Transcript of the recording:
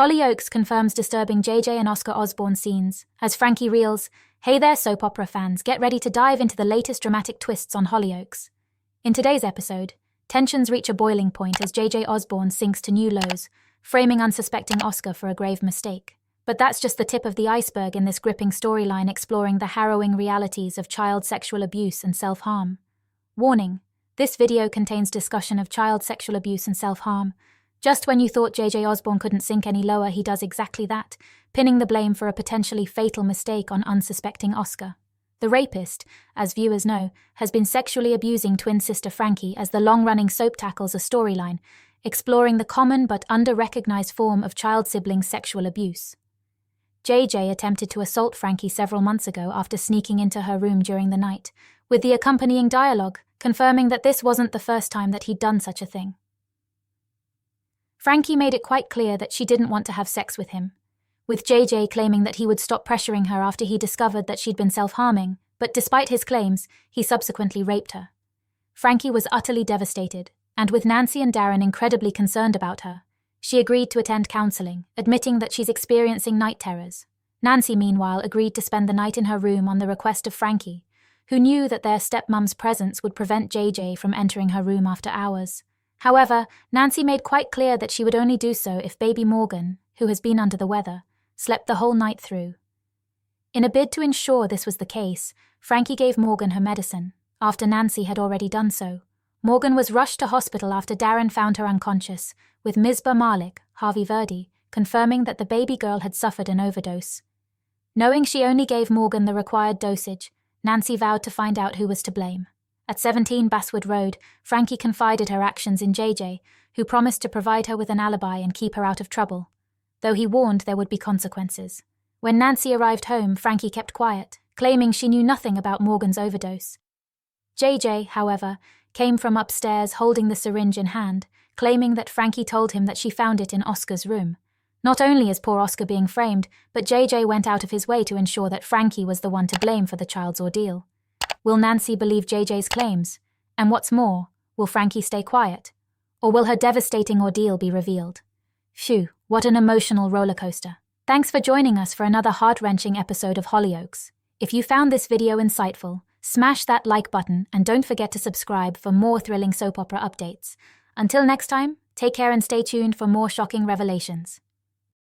Hollyoaks confirms disturbing JJ and Oscar Osborne scenes, as Frankie reels, "Hey there soap opera fans, get ready to dive into the latest dramatic twists on Hollyoaks." In today's episode, tensions reach a boiling point as JJ Osborne sinks to new lows, framing unsuspecting Oscar for a grave mistake. But that's just the tip of the iceberg in this gripping storyline exploring the harrowing realities of child sexual abuse and self-harm. Warning: this video contains discussion of child sexual abuse and self-harm. Just when you thought JJ Osborne couldn't sink any lower, he does exactly that, pinning the blame for a potentially fatal mistake on unsuspecting Oscar. The rapist, as viewers know, has been sexually abusing twin sister Frankie as the long-running soap tackles a storyline, exploring the common but under-recognized form of child-sibling sexual abuse. JJ attempted to assault Frankie several months ago after sneaking into her room during the night, with the accompanying dialogue confirming that this wasn't the first time that he'd done such a thing. Frankie made it quite clear that she didn't want to have sex with him, with JJ claiming that he would stop pressuring her after he discovered that she'd been self-harming, but despite his claims, he subsequently raped her. Frankie was utterly devastated, and with Nancy and Darren incredibly concerned about her, she agreed to attend counseling, admitting that she's experiencing night terrors. Nancy, meanwhile, agreed to spend the night in her room on the request of Frankie, who knew that their stepmom's presence would prevent JJ from entering her room after hours. However, Nancy made quite clear that she would only do so if baby Morgan, who has been under the weather, slept the whole night through. In a bid to ensure this was the case, Frankie gave Morgan her medicine, after Nancy had already done so. Morgan was rushed to hospital after Darren found her unconscious, with Misbah Malik, Harvey Verdi, confirming that the baby girl had suffered an overdose. Knowing she only gave Morgan the required dosage, Nancy vowed to find out who was to blame. At 17 Basswood Road, Frankie confided her actions in JJ, who promised to provide her with an alibi and keep her out of trouble, though he warned there would be consequences. When Nancy arrived home, Frankie kept quiet, claiming she knew nothing about Morgan's overdose. JJ, however, came from upstairs holding the syringe in hand, claiming that Frankie told him that she found it in Oscar's room. Not only is poor Oscar being framed, but JJ went out of his way to ensure that Frankie was the one to blame for the child's ordeal. Will Nancy believe JJ's claims? And what's more, will Frankie stay quiet? Or will her devastating ordeal be revealed? Phew, what an emotional rollercoaster. Thanks for joining us for another heart-wrenching episode of Hollyoaks. If you found this video insightful, smash that like button and don't forget to subscribe for more thrilling soap opera updates. Until next time, take care and stay tuned for more shocking revelations.